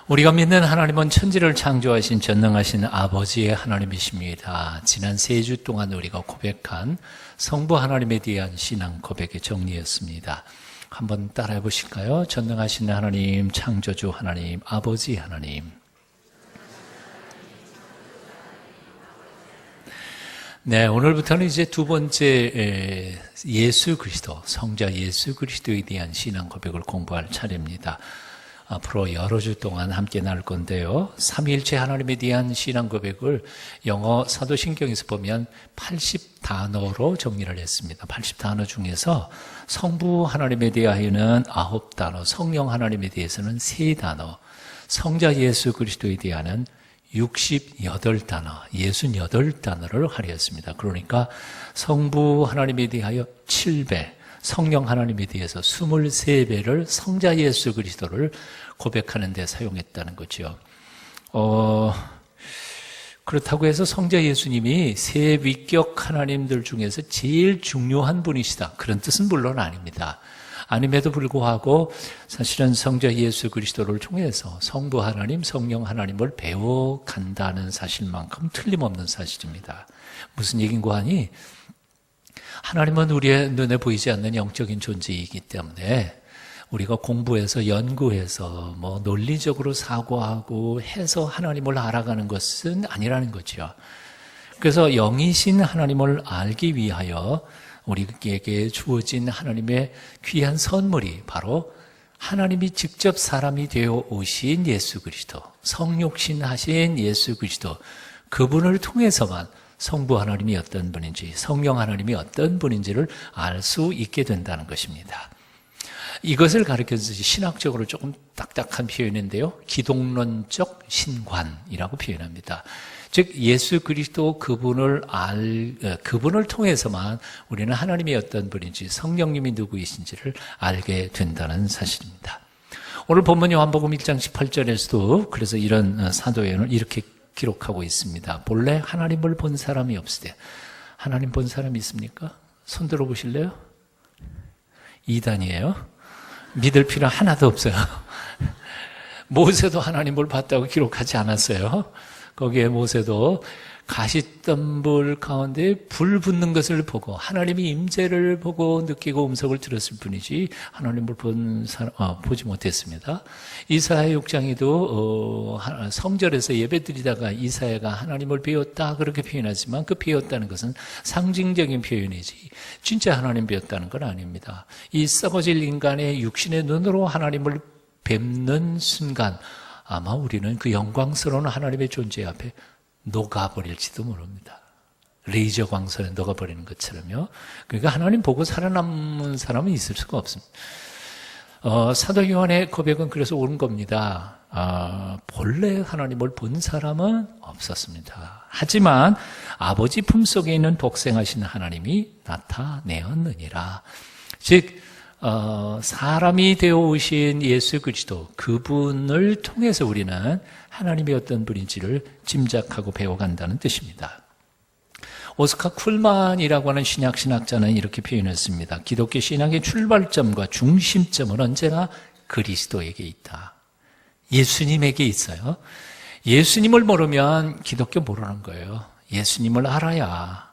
우리가 믿는 하나님은 천지를 창조하신 전능하신 아버지의 하나님이십니다. 지난 3주 동안 우리가 고백한 성부 하나님에 대한 신앙 고백의 정리였습니다. 한번 따라해 보실까요? 전능하신 하나님, 창조주 하나님, 아버지 하나님. 네, 오늘부터는 이제 두 번째 예수 그리스도, 성자 예수 그리스도에 대한 신앙 고백을 공부할 차례입니다. 앞으로 여러 주 동안 함께 나눌 건데요. 삼위일체 하나님에 대한 신앙 고백을 영어 사도신경에서 보면 80단어로 정리를 했습니다. 80단어 중에서 성부 하나님에 대하여는 9단어, 성령 하나님에 대해서는 3단어, 성자 예수 그리스도에 대하여는 68단어, 68단어를 할애했습니다. 그러니까 성부 하나님에 대하여 7배, 성령 하나님에 대해서 23배를 성자 예수 그리스도를 고백하는 데 사용했다는 거죠. 그렇다고 해서 성자 예수님이 세 위격 하나님들 중에서 제일 중요한 분이시다, 그런 뜻은 물론 아닙니다. 아님에도 불구하고 사실은 성자 예수 그리스도를 통해서 성부 하나님, 성령 하나님을 배워간다는 사실만큼 틀림없는 사실입니다. 무슨 얘기인고 하니, 하나님은 우리의 눈에 보이지 않는 영적인 존재이기 때문에 우리가 공부해서 연구해서 논리적으로 사고하고 해서 하나님을 알아가는 것은 아니라는 거죠. 그래서 영이신 하나님을 알기 위하여 우리에게 주어진 하나님의 귀한 선물이 바로 하나님이 직접 사람이 되어 오신 예수 그리스도, 성육신 하신 예수 그리스도, 그분을 통해서만 성부 하나님이 어떤 분인지, 성령 하나님이 어떤 분인지를 알 수 있게 된다는 것입니다. 이것을 가르쳐서 신학적으로 조금 딱딱한 표현인데요. 기독론적 신관이라고 표현합니다. 즉 예수 그리스도 그분을 통해서만 우리는 하나님이 어떤 분인지, 성령님이 누구이신지를 알게 된다는 사실입니다. 오늘 본문 요한복음 1장 18절에서도 그래서 이런 사도행을 이렇게 기록하고 있습니다. 본래 하나님을 본 사람이 없으되. 하나님 본 사람이 있습니까? 손 들어 보실래요? 이단이에요. 믿을 필요 하나도 없어요. 모세도 하나님을 봤다고 기록하지 않았어요. 거기에 모세도 가시덤불 가운데 불 붙는 것을 보고 하나님이 임재를 보고 느끼고 음성을 들었을 뿐이지 하나님을 보지 못했습니다. 이사야 6장에도 성전에서 예배드리다가 이사야가 하나님을 배웠다 그렇게 표현하지만 그 배웠다는 것은 상징적인 표현이지 진짜 하나님 배웠다는 건 아닙니다. 이 썩어질 인간의 육신의 눈으로 하나님을 뵙는 순간 아마 우리는 그 영광스러운 하나님의 존재 앞에 녹아버릴지도 모릅니다. 레이저 광선에 녹아버리는 것처럼요. 그러니까 하나님 보고 살아남은 사람은 있을 수가 없습니다. 사도 요한의 고백은 그래서 옳은 겁니다. 본래 하나님을 본 사람은 없었습니다. 하지만 아버지 품속에 있는 독생하신 하나님이 나타내었느니라. 즉 사람이 되어 오신 예수 그리스도, 그분을 통해서 우리는 하나님이 어떤 분인지를 짐작하고 배워간다는 뜻입니다. 오스카 쿨만이라고 하는 신학자는 이렇게 표현했습니다. 기독교 신앙의 출발점과 중심점은 언제나 그리스도에게 있다. 예수님에게 있어요. 예수님을 모르면 기독교 모르는 거예요. 예수님을 알아야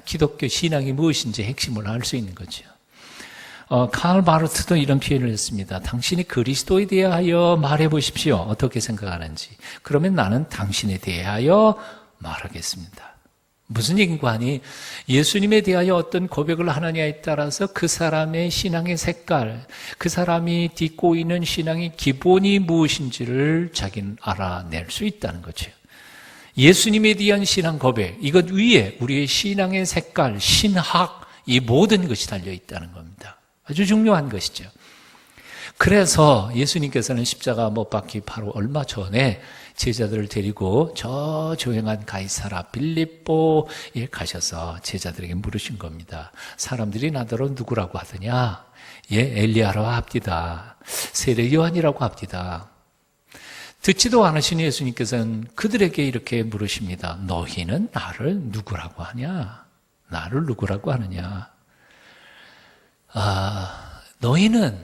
기독교 신앙이 무엇인지 핵심을 알 수 있는 거죠. 칼 바르트도 이런 표현을 했습니다. 당신이 그리스도에 대하여 말해 보십시오. 어떻게 생각하는지. 그러면 나는 당신에 대하여 말하겠습니다. 무슨 얘기인가 하니 예수님에 대하여 어떤 고백을 하느냐에 따라서 그 사람의 신앙의 색깔, 그 사람이 딛고 있는 신앙의 기본이 무엇인지를 자기는 알아낼 수 있다는 거죠. 예수님에 대한 신앙 고백, 이것 위에 우리의 신앙의 색깔, 신학, 이 모든 것이 달려있다는 겁니다. 아주 중요한 것이죠. 그래서 예수님께서는 십자가 못 박기 바로 얼마 전에 제자들을 데리고 저 조용한 가이사라 빌립보에 가셔서 제자들에게 물으신 겁니다. 사람들이 나더러 누구라고 하더냐? 엘리야라고 합디다. 세례 요한이라고 합디다. 듣지도 않으신 예수님께서는 그들에게 이렇게 물으십니다. 너희는 나를 누구라고 하냐? 나를 누구라고 하느냐? 너희는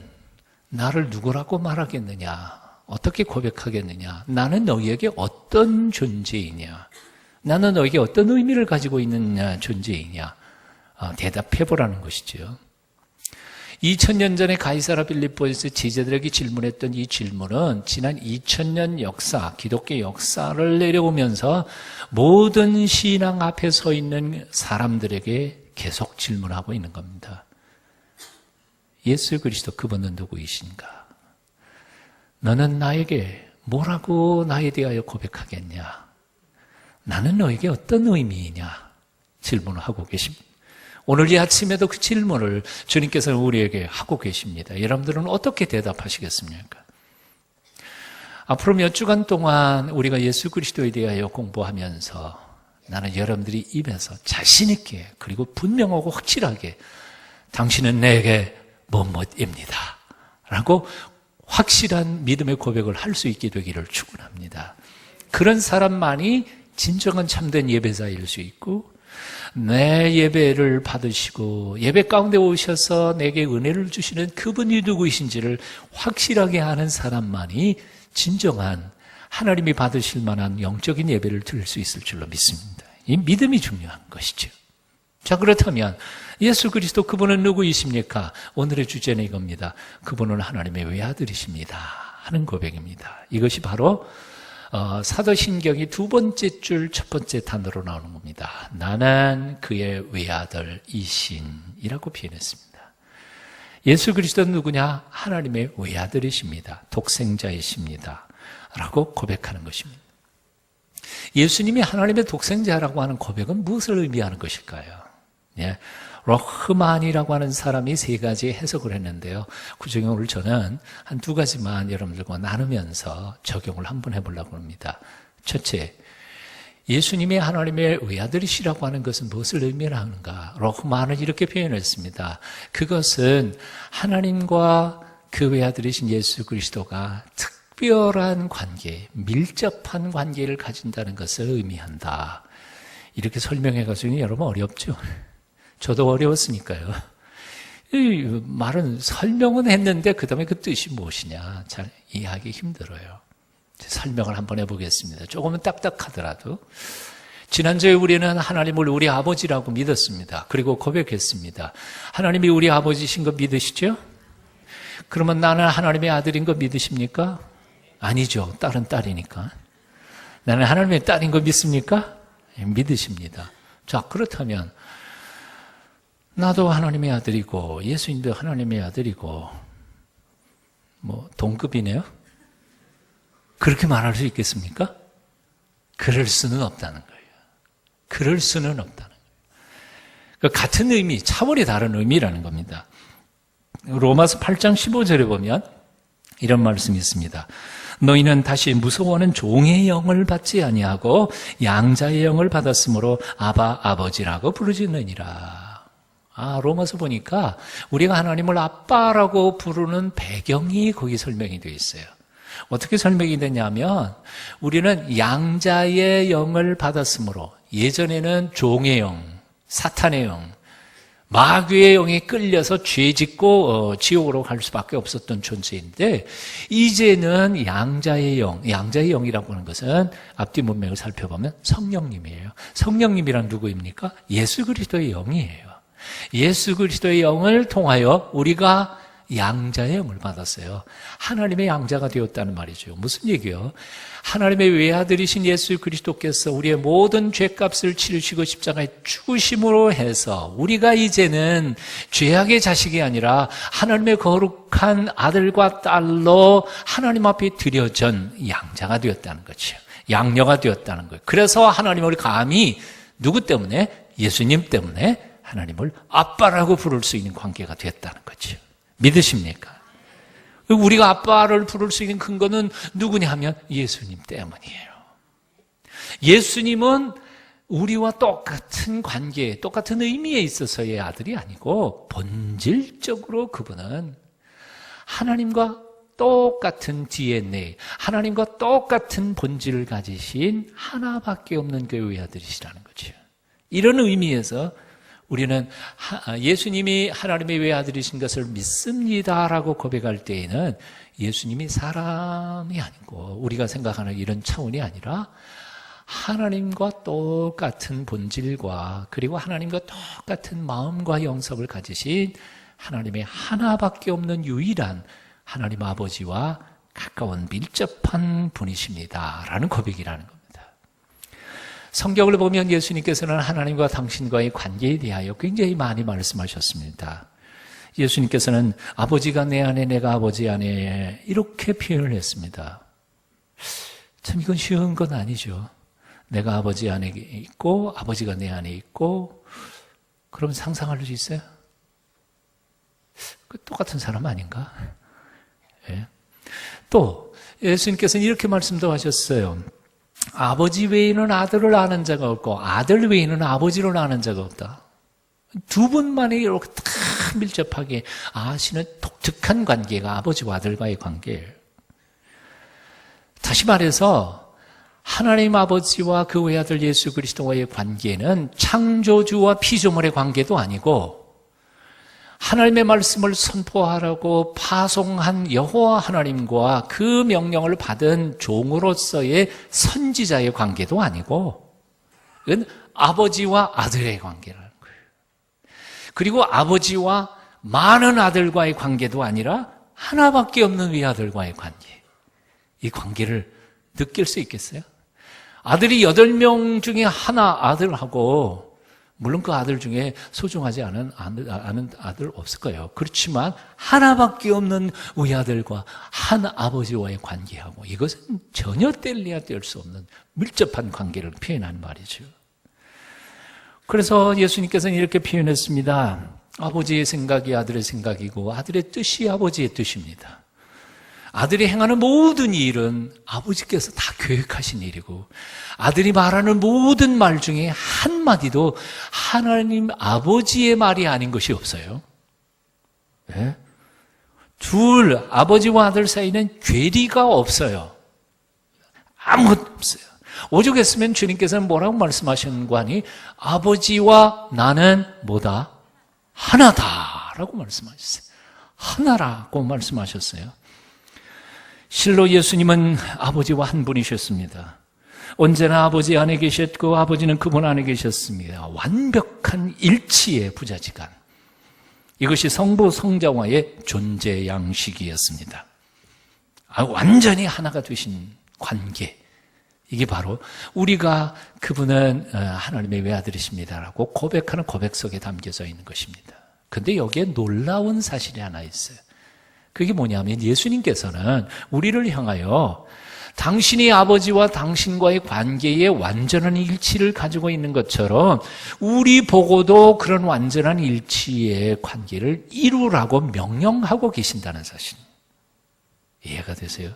나를 누구라고 말하겠느냐? 어떻게 고백하겠느냐? 나는 너희에게 어떤 존재이냐? 나는 너에게 어떤 의미를 가지고 있는 존재이냐? 대답해보라는 것이죠. 2000년 전에 가이사라 빌립보에서 제자들에게 질문했던 이 질문은 지난 2000년 역사, 기독교 역사를 내려오면서 모든 신앙 앞에 서 있는 사람들에게 계속 질문하고 있는 겁니다. 예수 그리스도 그분은 누구이신가? 너는 나에게 뭐라고 나에 대하여 고백하겠냐? 나는 너에게 어떤 의미이냐? 질문을 하고 계십니다. 오늘 이 아침에도 그 질문을 주님께서는 우리에게 하고 계십니다. 여러분들은 어떻게 대답하시겠습니까? 앞으로 몇 주간 동안 우리가 예수 그리스도에 대하여 공부하면서 나는 여러분들이 입에서 자신 있게 그리고 분명하고 확실하게 당신은 내게 뭐뭐입니다 라고 확실한 믿음의 고백을 할 수 있게 되기를 축원합니다. 그런 사람만이 진정한 참된 예배자일 수 있고 내 예배를 받으시고 예배 가운데 오셔서 내게 은혜를 주시는 그분이 누구이신지를 확실하게 아는 사람만이 진정한 하나님이 받으실 만한 영적인 예배를 드릴 수 있을 줄로 믿습니다. 이 믿음이 중요한 것이죠. 자, 그렇다면 예수 그리스도 그분은 누구이십니까? 오늘의 주제는 이겁니다. 그분은 하나님의 외아들이십니다 하는 고백입니다. 이것이 바로 사도신경이 두 번째 줄 첫 번째 단어로 나오는 겁니다. 나는 그의 외아들이신이라고 표현했습니다. 예수 그리스도는 누구냐? 하나님의 외아들이십니다. 독생자이십니다 라고 고백하는 것입니다. 예수님이 하나님의 독생자라고 하는 고백은 무엇을 의미하는 것일까요? 로흐만이라고 하는 사람이 세 가지 해석을 했는데요. 그 중에 오늘 저는 한 두 가지만 여러분들과 나누면서 적용을 한번 해보려고 합니다. 첫째, 예수님이 하나님의 외아들이시라고 하는 것은 무엇을 의미하는가? 로흐만은 이렇게 표현했습니다. 그것은 하나님과 그 외아들이신 예수 그리스도가 특별한 관계, 밀접한 관계를 가진다는 것을 의미한다. 이렇게 설명해가지고 여러분 어렵죠? 저도 어려웠으니까요. 이 말은 설명은 했는데 그 다음에 그 뜻이 무엇이냐 잘 이해하기 힘들어요. 설명을 한번 해보겠습니다. 조금은 딱딱하더라도 지난주에 우리는 하나님을 우리 아버지라고 믿었습니다. 그리고 고백했습니다. 하나님이 우리 아버지신 거 믿으시죠? 그러면 나는 하나님의 아들인 거 믿으십니까? 아니죠. 딸은 딸이니까. 나는 하나님의 딸인 거 믿습니까? 믿으십니다. 자, 그렇다면 나도 하나님의 아들이고 예수님도 하나님의 아들이고 뭐 동급이네요? 그렇게 말할 수 있겠습니까? 그럴 수는 없다는 거예요. 그럴 수는 없다는 거예요. 같은 의미, 차원이 다른 의미라는 겁니다. 로마서 8장 15절에 보면 이런 말씀이 있습니다. 너희는 다시 무서워하는 종의 영을 받지 아니하고 양자의 영을 받았으므로 아바 아버지라고 부르짖느니라. 로마서 보니까 우리가 하나님을 아빠라고 부르는 배경이 거기 설명이 되어 있어요. 어떻게 설명이 되냐면 우리는 양자의 영을 받았으므로 예전에는 종의 영, 사탄의 영, 마귀의 영에 끌려서 죄 짓고 지옥으로 갈 수밖에 없었던 존재인데 이제는 양자의 영이라고 하는 것은 앞뒤 문맥을 살펴보면 성령님이에요. 성령님이란 누구입니까? 예수 그리스도의 영이에요. 예수 그리스도의 영을 통하여 우리가 양자의 영을 받았어요. 하나님의 양자가 되었다는 말이죠. 무슨 얘기요? 하나님의 외아들이신 예수 그리스도께서 우리의 모든 죄값을 치르시고 십자가에 죽으심으로 해서 우리가 이제는 죄악의 자식이 아니라 하나님의 거룩한 아들과 딸로 하나님 앞에 드려진 양자가 되었다는 거죠. 양녀가 되었다는 거예요. 그래서 하나님을 감히 누구 때문에? 예수님 때문에 하나님을 아빠라고 부를 수 있는 관계가 됐다는 거죠. 믿으십니까? 우리가 아빠를 부를 수 있는 근거는 누구냐 하면 예수님 때문이에요. 예수님은 우리와 똑같은 관계, 똑같은 의미에 있어서의 아들이 아니고 본질적으로 그분은 하나님과 똑같은 DNA, 하나님과 똑같은 본질을 가지신 하나밖에 없는 그 외아들이시라는 거죠. 이런 의미에서 우리는 예수님이 하나님의 외아들이신 것을 믿습니다라고 고백할 때에는 예수님이 사람이 아니고 우리가 생각하는 이런 차원이 아니라 하나님과 똑같은 본질과 그리고 하나님과 똑같은 마음과 영성을 가지신 하나님의 하나밖에 없는 유일한 하나님 아버지와 가까운 밀접한 분이십니다라는 고백이라는 겁니다. 성경을 보면 예수님께서는 하나님과 당신과의 관계에 대하여 굉장히 많이 말씀하셨습니다. 예수님께서는 아버지가 내 안에 내가 아버지 안에 이렇게 표현을 했습니다. 참 이건 쉬운 건 아니죠. 내가 아버지 안에 있고 아버지가 내 안에 있고 그럼 상상할 수 있어요? 똑같은 사람 아닌가? 예. 또 예수님께서는 이렇게 말씀도 하셨어요. 아버지 외에는 아들을 아는 자가 없고 아들 외에는 아버지를 아는 자가 없다. 두 분만이 이렇게 딱 밀접하게 아시는 독특한 관계가 아버지와 아들과의 관계예요. 다시 말해서 하나님 아버지와 그 외아들 예수 그리스도와의 관계는 창조주와 피조물의 관계도 아니고 하나님의 말씀을 선포하라고 파송한 여호와 하나님과 그 명령을 받은 종으로서의 선지자의 관계도 아니고 이건 아버지와 아들의 관계라는 거예요. 그리고 아버지와 많은 아들과의 관계도 아니라 하나밖에 없는 외아들과의 관계. 이 관계를 느낄 수 있겠어요? 아들이 8명 중에 하나 아들하고 물론 그 아들 중에 소중하지 않은 아들 없을 거예요. 그렇지만 하나밖에 없는 외아들과 한 아버지와의 관계하고 이것은 전혀 뗄래야 뗄 수 없는 밀접한 관계를 표현하는 말이죠. 그래서 예수님께서는 이렇게 표현했습니다. 아버지의 생각이 아들의 생각이고 아들의 뜻이 아버지의 뜻입니다. 아들이 행하는 모든 일은 아버지께서 다 계획하신 일이고 아들이 말하는 모든 말 중에 한마디도 하나님 아버지의 말이 아닌 것이 없어요. 네? 둘, 아버지와 아들 사이는 괴리가 없어요. 아무것도 없어요. 오죽했으면 주님께서는 뭐라고 말씀하셨는가 하니 아버지와 나는 뭐다? 하나다라고 말씀하셨어요. 하나라고 말씀하셨어요. 실로 예수님은 아버지와 한 분이셨습니다. 언제나 아버지 안에 계셨고 아버지는 그분 안에 계셨습니다. 완벽한 일치의 부자지간. 이것이 성부 성자와의 존재 양식이었습니다. 완전히 하나가 되신 관계. 이게 바로 우리가 그분은 하나님의 외아들이십니다라고 고백하는 고백 속에 담겨져 있는 것입니다. 그런데 여기에 놀라운 사실이 하나 있어요. 그게 뭐냐면 예수님께서는 우리를 향하여 당신이 아버지와 당신과의 관계에 완전한 일치를 가지고 있는 것처럼 우리 보고도 그런 완전한 일치의 관계를 이루라고 명령하고 계신다는 사실. 이해가 되세요?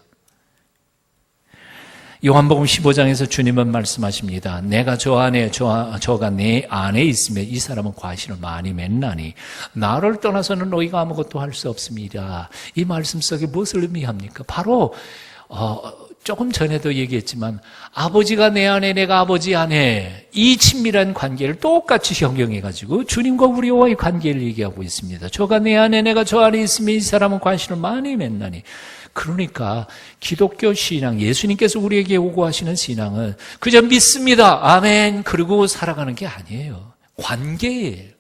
요한복음 15장에서 주님은 말씀하십니다. 내가 저 안에 저가 내 안에 있으면 이 사람은 과실을 많이 맺나니 나를 떠나서는 너희가 아무것도 할 수 없습니다. 이 말씀 속에 무엇을 의미합니까? 바로 조금 전에도 얘기했지만 아버지가 내 안에 내가 아버지 안에 이 친밀한 관계를 똑같이 형용해가지고 주님과 우리와의 관계를 얘기하고 있습니다. 저가 내 안에 내가 저 안에 있으면 이 사람은 과실을 많이 맺나니. 그러니까 기독교 신앙, 예수님께서 우리에게 요구하시는 신앙은 그저 믿습니다. 아멘. 그러고 살아가는 게 아니에요. 관계예요.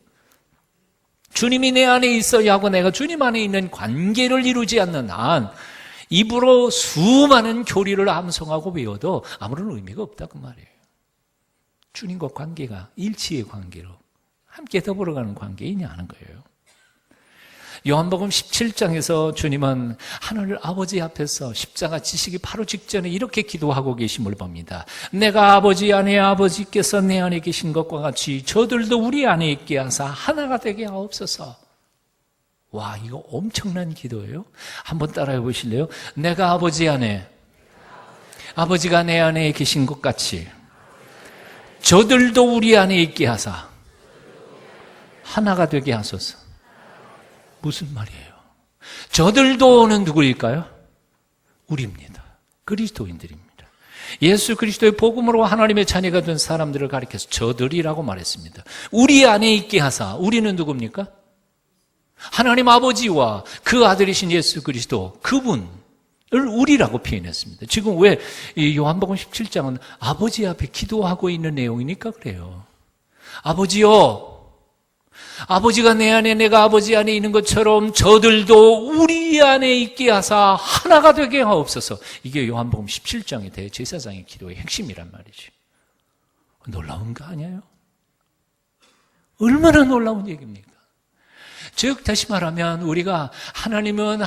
주님이 내 안에 있어야 하고 내가 주님 안에 있는 관계를 이루지 않는 한 입으로 수많은 교리를 암송하고 외워도 아무런 의미가 없다 그 말이에요. 주님과 관계가 일치의 관계로 함께 더불어가는 관계이냐 하는 거예요. 요한복음 17장에서 주님은 하늘 아버지 앞에서 십자가 지시기 바로 직전에 이렇게 기도하고 계심을 봅니다. 내가 아버지 안에 아버지께서 내 안에 계신 것과 같이 저들도 우리 안에 있게 하사 하나가 되게 하옵소서. 와, 이거 엄청난 기도예요. 한번 따라해 보실래요? 내가 아버지 안에 아버지가 내 안에 계신 것 같이 저들도 우리 안에 있게 하사 하나가 되게 하소서. 무슨 말이에요? 저들도는 누구일까요? 우리입니다. 그리스도인들입니다. 예수 그리스도의 복음으로 하나님의 자녀가 된 사람들을 가리켜서 저들이라고 말했습니다. 우리 안에 있게 하사, 우리는 누굽니까? 하나님 아버지와 그 아들이신 예수 그리스도, 그분을 우리라고 표현했습니다. 지금 왜 이 요한복음 17장은 아버지 앞에 기도하고 있는 내용이니까 그래요. 아버지요, 아버지가 내 안에 내가 아버지 안에 있는 것처럼 저들도 우리 안에 있게 하사 하나가 되게 하옵소서. 이게 요한복음 17장의 대제사장의 기도의 핵심이란 말이죠. 놀라운 거 아니에요? 얼마나 놀라운 얘기입니까? 즉 다시 말하면 우리가 하나님은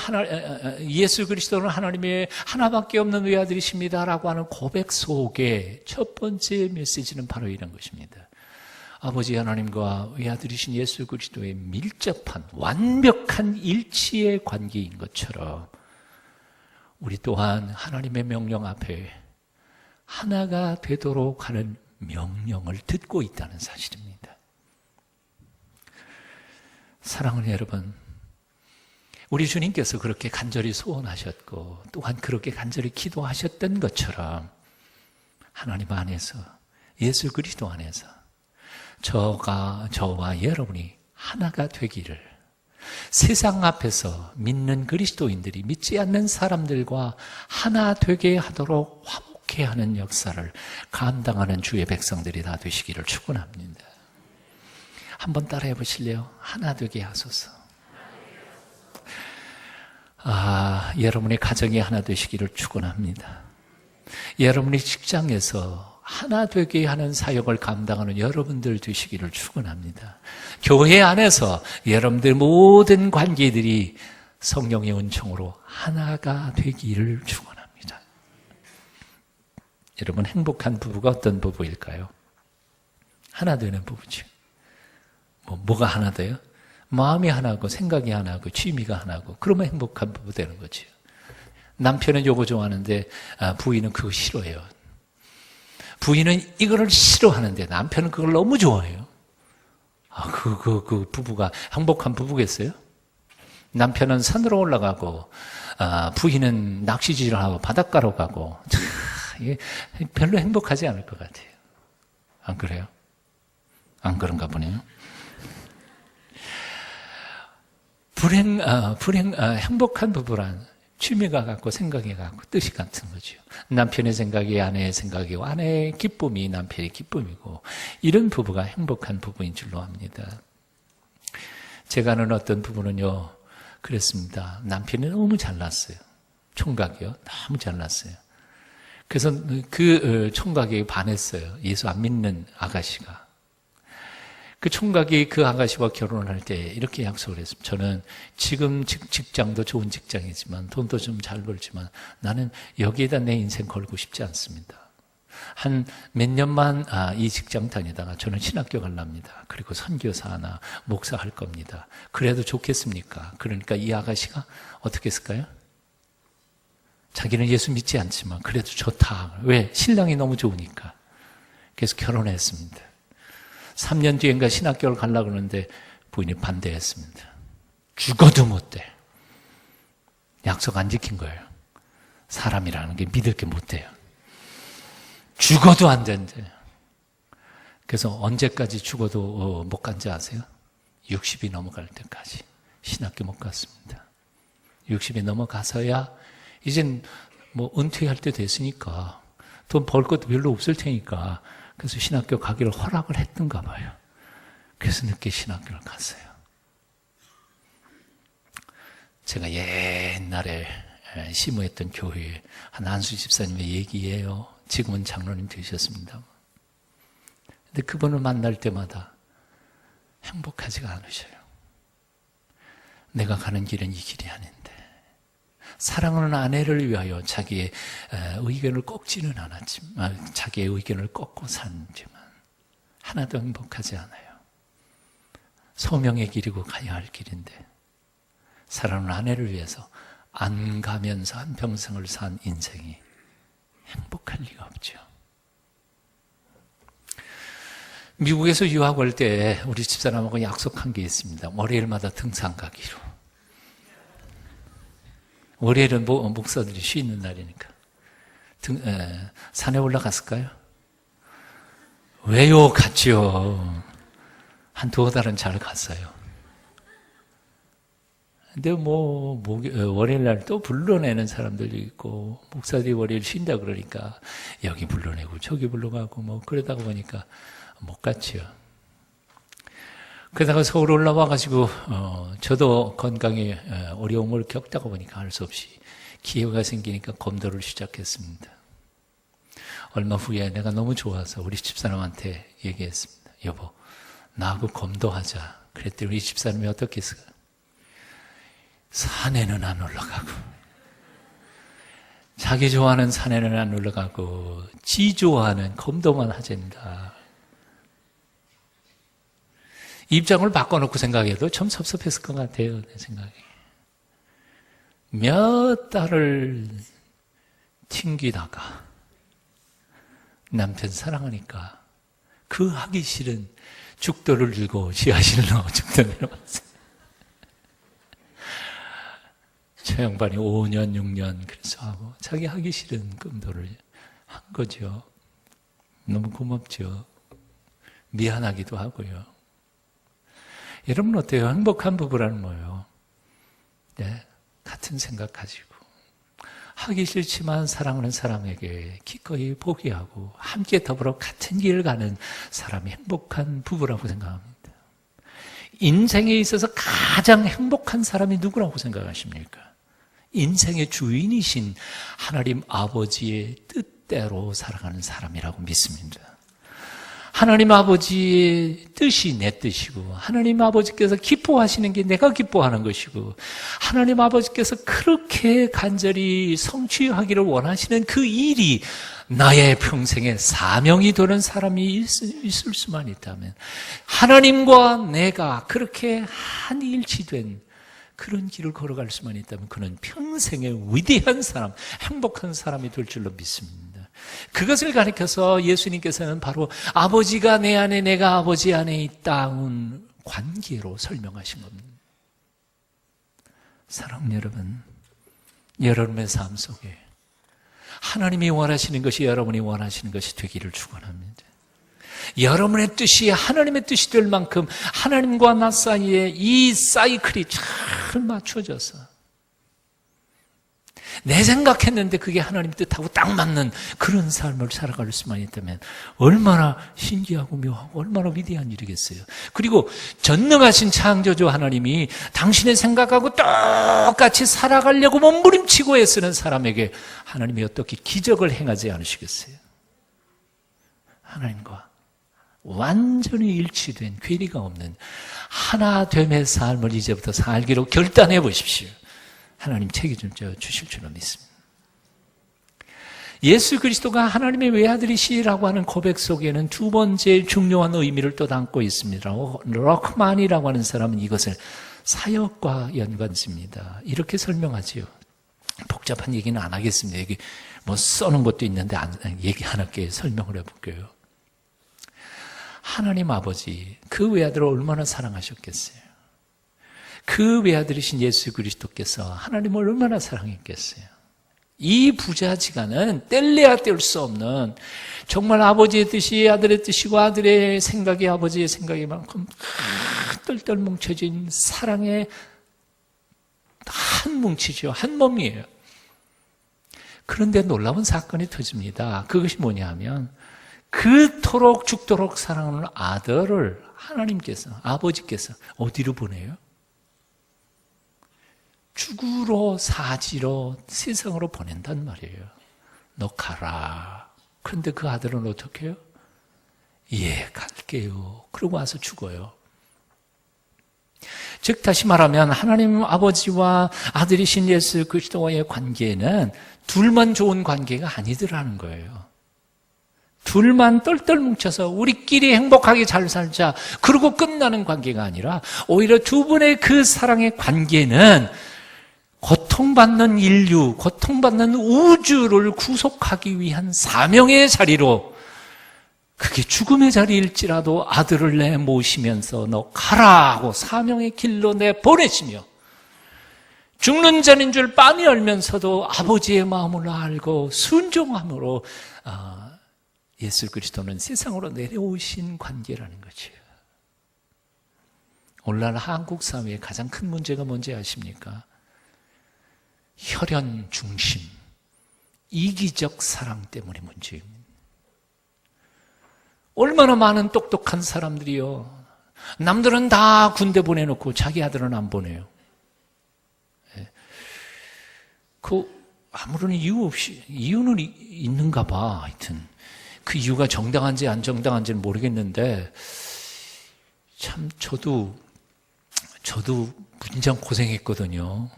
예수 그리스도는 하나님의 하나밖에 없는 외아들이십니다라고 하는 고백 속에 첫 번째 메시지는 바로 이런 것입니다. 아버지 하나님과 외아들이신 예수 그리스도의 밀접한 완벽한 일치의 관계인 것처럼 우리 또한 하나님의 명령 앞에 하나가 되도록 하는 명령을 듣고 있다는 사실입니다. 사랑하는 여러분, 우리 주님께서 그렇게 간절히 소원하셨고 또한 그렇게 간절히 기도하셨던 것처럼 하나님 안에서, 예수 그리스도 안에서 저와 여러분이 하나가 되기를, 세상 앞에서 믿는 그리스도인들이 믿지 않는 사람들과 하나 되게 하도록 화목해 하는 역사를 감당하는 주의 백성들이 다 되시기를 축원합니다. 한번 따라해 보실래요? 하나 되게 하소서. 여러분의 가정이 하나 되시기를 축원합니다. 여러분의 직장에서 하나 되게 하는 사역을 감당하는 여러분들 되시기를 축원합니다. 교회 안에서 여러분들 모든 관계들이 성령의 은총으로 하나가 되기를 축원합니다. 여러분, 행복한 부부가 어떤 부부일까요? 하나 되는 부부죠. 뭐가 하나 돼요? 마음이 하나고 생각이 하나고 취미가 하나고, 그러면 행복한 부부 되는 거죠. 남편은 요거 좋아하는데 부인은 그거 싫어해요. 부인은 이거를 싫어하는데 남편은 그걸 너무 좋아해요. 그 부부가 행복한 부부겠어요? 남편은 산으로 올라가고 부인은 낚시질을 하고 바닷가로 가고, 이게 별로 행복하지 않을 것 같아요. 안 그래요? 안 그런가 보네요. 행복한 부부란 취미가 같고 생각이 같고 뜻이 같은 거죠. 남편의 생각이 아내의 생각이고 아내의 기쁨이 남편의 기쁨이고, 이런 부부가 행복한 부부인 줄로 압니다. 제가 아는 어떤 부부는요, 그랬습니다. 남편이 너무 잘났어요. 총각이요. 너무 잘났어요. 그래서 그 총각에게 반했어요. 예수 안 믿는 아가씨가. 그 총각이 그 아가씨와 결혼을 할 때 이렇게 약속을 했습니다. 저는 지금 직장도 좋은 직장이지만 돈도 좀 잘 벌지만 나는 여기에다 내 인생 걸고 싶지 않습니다. 한 몇 년만 이 직장 다니다가 저는 신학교 갈랍니다. 그리고 선교사 하나 목사 할 겁니다. 그래도 좋겠습니까? 그러니까 이 아가씨가 어떻게 했을까요? 자기는 예수 믿지 않지만 그래도 좋다. 왜? 신랑이 너무 좋으니까. 그래서 결혼했습니다. 3년 뒤엔가 신학교를 가려고 그러는데 부인이 반대했습니다. 죽어도 못 돼. 약속 안 지킨 거예요. 사람이라는 게 믿을 게 못 돼요. 죽어도 안 된대요. 그래서 언제까지 죽어도 못 간지 아세요? 60이 넘어갈 때까지 신학교 못 갔습니다. 60이 넘어가서야 이젠 뭐 은퇴할 때 됐으니까 돈 벌 것도 별로 없을 테니까, 그래서 신학교 가기를 허락을 했던가 봐요. 그래서 늦게 신학교를 갔어요. 제가 옛날에 시무했던 교회 한 안수 집사님의 얘기예요. 지금은 장로님 되셨습니다. 근데 그분을 만날 때마다 행복하지가 않으셔요. 내가 가는 길은 이 길이 아닌데, 사랑하는 아내를 위하여 자기의 의견을 꺾지는 않았지만, 자기의 의견을 꺾고 산지만 하나도 행복하지 않아요. 소명의 길이고 가야 할 길인데 사랑하는 아내를 위해서 안 가면서 한평생을 산 인생이 행복할 리가 없죠. 미국에서 유학 올 때 우리 집사람하고 약속한 게 있습니다. 월요일마다 등산 가기로. 월요일은 목사들이 쉬는 날이니까 산에 올라갔을까요? 왜요? 갔지요. 한 두어 달은 잘 갔어요. 근데 월요일 날 또 불러내는 사람들도 있고, 목사들이 월요일 쉰다 그러니까, 여기 불러내고, 저기 불러가고, 그러다가 보니까 못 갔지요. 그러다가 서울 올라와가지고, 저도 건강에 어려움을 겪다가 보니까 할 수 없이 기회가 생기니까 검도를 시작했습니다. 얼마 후에 내가 너무 좋아서 우리 집사람한테 얘기했습니다. 여보, 나하고 검도하자. 그랬더니 우리 집사람이 어떻게 했을까? 산에는 안 올라가고, 자기 좋아하는 산에는 안 올라가고, 지 좋아하는 검도만 하잔다. 입장을 바꿔놓고 생각해도 좀 섭섭했을 것 같아요, 내 생각에. 몇 달을 튕기다가 남편 사랑하니까 그 하기 싫은 죽도를 들고 지하실로 죽도 내려왔어요. 저 양반이 5년, 6년 그래서 하고 자기 하기 싫은 검도를 한 거죠. 너무 고맙죠. 미안하기도 하고요. 여러분 어때요? 행복한 부부라는 뭐예요? 네, 같은 생각 가지고 하기 싫지만 사랑하는 사람에게 기꺼이 포기하고 함께 더불어 같은 길을 가는 사람이 행복한 부부라고 생각합니다. 인생에 있어서 가장 행복한 사람이 누구라고 생각하십니까? 인생의 주인이신 하나님 아버지의 뜻대로 살아가는 사람이라고 믿습니다. 하나님 아버지의 뜻이 내 뜻이고 하나님 아버지께서 기뻐하시는 게 내가 기뻐하는 것이고 하나님 아버지께서 그렇게 간절히 성취하기를 원하시는 그 일이 나의 평생의 사명이 되는 사람이 있을 수만 있다면 하나님과 내가 그렇게 한일치된 그런 길을 걸어갈 수만 있다면 그는 평생의 위대한 사람, 행복한 사람이 될 줄로 믿습니다. 그것을 가리켜서 예수님께서는 바로 아버지가 내 안에 내가 아버지 안에 있다는 관계로 설명하신 겁니다. 사랑하는 여러분, 여러분의 삶 속에 하나님이 원하시는 것이 여러분이 원하시는 것이 되기를 축원합니다. 여러분의 뜻이 하나님의 뜻이 될 만큼 하나님과 나 사이에 이 사이클이 잘 맞춰져서 내 생각했는데 그게 하나님 뜻하고 딱 맞는 그런 삶을 살아갈 수만 있다면 얼마나 신기하고 묘하고 얼마나 위대한 일이겠어요. 그리고 전능하신 창조주 하나님이 당신의 생각하고 똑같이 살아가려고 몸부림치고 애쓰는 사람에게 하나님이 어떻게 기적을 행하지 않으시겠어요? 하나님과 완전히 일치된 괴리가 없는 하나됨의 삶을 이제부터 살기로 결단해 보십시오. 하나님 책임져 주실 줄로 믿습니다. 예수 그리스도가 하나님의 외아들이시라고 하는 고백 속에는 두 번째 중요한 의미를 또 담고 있습니다. 럭만이라고 하는 사람은 이것을 사역과 연관짓니다. 이렇게 설명하지요. 복잡한 얘기는 안 하겠습니다. 여기 써놓은 것도 있는데 얘기 하나께 설명을 해볼게요. 하나님 아버지, 그 외아들을 얼마나 사랑하셨겠어요? 그 외아들이신 예수 그리스도께서 하나님을 얼마나 사랑했겠어요? 이 부자지간은 뗄래야 뗄 수 없는 정말 아버지의 뜻이 아들의 뜻이고 아들의 생각이 아버지의 생각이만큼 똘똘 뭉쳐진 사랑의 한 뭉치죠. 한 몸이에요. 그런데 놀라운 사건이 터집니다. 그것이 뭐냐 하면 그토록 죽도록 사랑하는 아들을 하나님께서, 아버지께서 어디로 보내요? 죽으러 사지로 세상으로 보낸단 말이에요. 너 가라. 그런데 그 아들은 어떻게 해요? 예, 갈게요. 그러고 와서 죽어요. 즉 다시 말하면 하나님 아버지와 아들이신 예수 그리스도와의 관계는 둘만 좋은 관계가 아니더라는 거예요. 둘만 똘똘 뭉쳐서 우리끼리 행복하게 잘 살자 그러고 끝나는 관계가 아니라 오히려 두 분의 그 사랑의 관계는 고통받는 인류, 고통받는 우주를 구속하기 위한 사명의 자리로 그게 죽음의 자리일지라도 아들을 내모시면서 너 가라 하고 사명의 길로 내보내시며 죽는 자인 줄 빤히 알면서도 아버지의 마음을 알고 순종함으로 예수 그리스도는 세상으로 내려오신 관계라는 거죠. 오늘날 한국 사회의 가장 큰 문제가 뭔지 아십니까? 혈연 중심, 이기적 사랑 때문에 문제입니다. 얼마나 많은 똑똑한 사람들이요. 남들은 다 군대 보내놓고 자기 아들은 안 보내요. 아무런 이유 없이, 이유는 있는가 봐. 하여튼 그 이유가 정당한지 안 정당한지는 모르겠는데 참 저도 무진장 고생했거든요.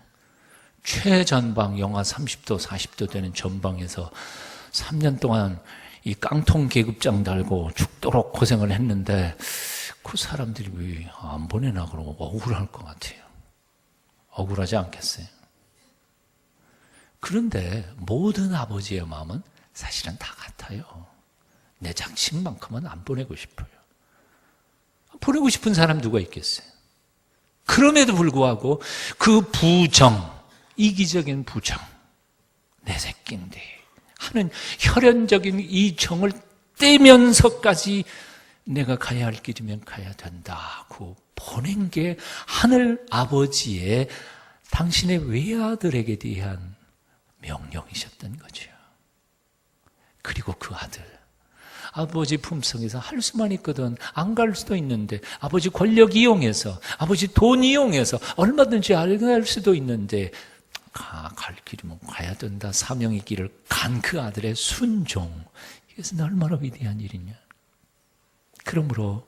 최전방 영하 30도 40도 되는 전방에서 3년 동안 이 깡통 계급장 달고 죽도록 고생을 했는데 그 사람들이 왜 안 보내나 그러고 억울할 것 같아요. 억울하지 않겠어요? 그런데 모든 아버지의 마음은 사실은 다 같아요. 내 자식만큼은 안 보내고 싶어요. 보내고 싶은 사람 누가 있겠어요? 그럼에도 불구하고 그 부정, 이기적인 부정, 내 새끼인데 하는 혈연적인 이 정을 떼면서까지 내가 가야 할 길이면 가야 된다고 보낸 게 하늘 아버지의 당신의 외아들에게 대한 명령이셨던 거죠. 그리고 그 아들, 아버지 품성에서 할 수만 있거든 안 갈 수도 있는데, 아버지 권력 이용해서, 아버지 돈 이용해서 얼마든지 안 갈 수도 있는데 갈 길이면 가야 된다. 사명의 길을 간 그 아들의 순종, 이것은 얼마나 위대한 일이냐. 그러므로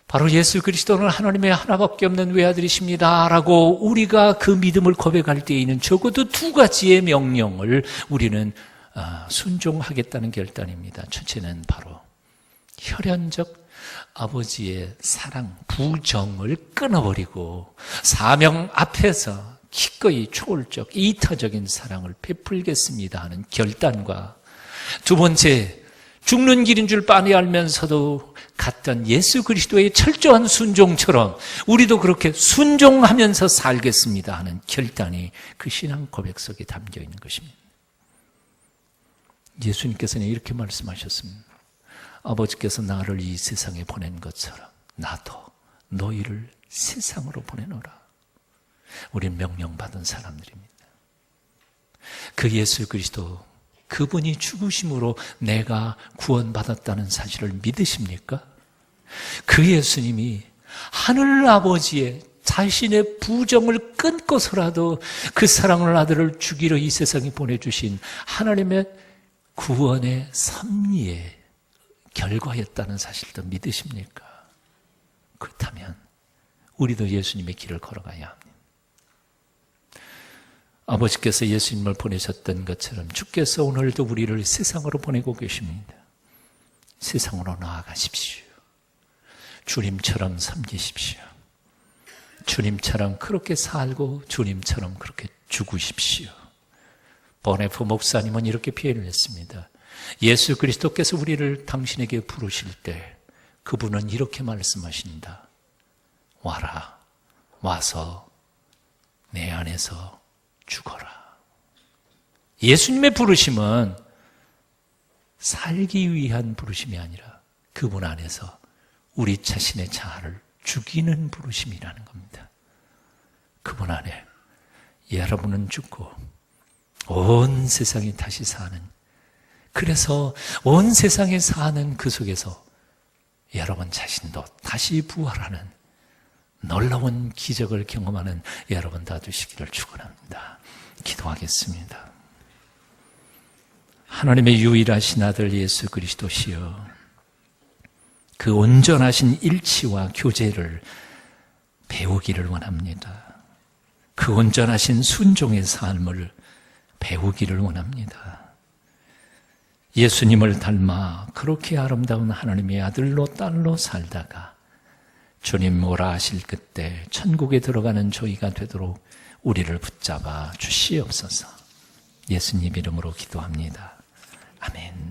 바로 예수 그리스도는 하나님의 하나밖에 없는 외아들이십니다 라고 우리가 그 믿음을 고백할 때에는 적어도 두 가지의 명령을 우리는 순종하겠다는 결단입니다. 첫째는 바로 혈연적 아버지의 사랑, 부정을 끊어버리고 사명 앞에서 기꺼이 초월적, 이타적인 사랑을 베풀겠습니다 하는 결단과, 두 번째, 죽는 길인 줄 빤히 알면서도 갔던 예수 그리스도의 철저한 순종처럼 우리도 그렇게 순종하면서 살겠습니다 하는 결단이 그 신앙 고백 속에 담겨 있는 것입니다. 예수님께서는 이렇게 말씀하셨습니다. 아버지께서 나를 이 세상에 보낸 것처럼 나도 너희를 세상으로 보내노라. 우린 명령받은 사람들입니다. 그 예수 그리스도, 그분이 죽으심으로 내가 구원받았다는 사실을 믿으십니까? 그 예수님이 하늘 아버지의 자신의 부정을 끊고서라도 그 사랑하는 아들을 죽이러 이 세상에 보내주신 하나님의 구원의 섭리의 결과였다는 사실도 믿으십니까? 그렇다면 우리도 예수님의 길을 걸어가야 합니다. 아버지께서 예수님을 보내셨던 것처럼 주께서 오늘도 우리를 세상으로 보내고 계십니다. 세상으로 나아가십시오. 주님처럼 섬기십시오. 주님처럼 그렇게 살고 주님처럼 그렇게 죽으십시오. 버네프 목사님은 이렇게 표현을 했습니다. 예수 그리스도께서 우리를 당신에게 부르실 때 그분은 이렇게 말씀하신다. 와라, 와서 내 안에서 죽어라. 예수님의 부르심은 살기 위한 부르심이 아니라 그분 안에서 우리 자신의 자아를 죽이는 부르심이라는 겁니다. 그분 안에 여러분은 죽고 온 세상이 다시 사는, 그래서 온 세상에 사는 그 속에서 여러분 자신도 다시 부활하는 놀라운 기적을 경험하는 여러분 다 되시기를 축원합니다. 기도하겠습니다. 하나님의 유일하신 아들 예수 그리스도시여, 그 온전하신 일치와 교제를 배우기를 원합니다. 그 온전하신 순종의 삶을 배우기를 원합니다. 예수님을 닮아 그렇게 아름다운 하나님의 아들로 딸로 살다가 주님 오라 하실 그때 천국에 들어가는 저희가 되도록 우리를 붙잡아 주시옵소서. 예수님 이름으로 기도합니다. 아멘.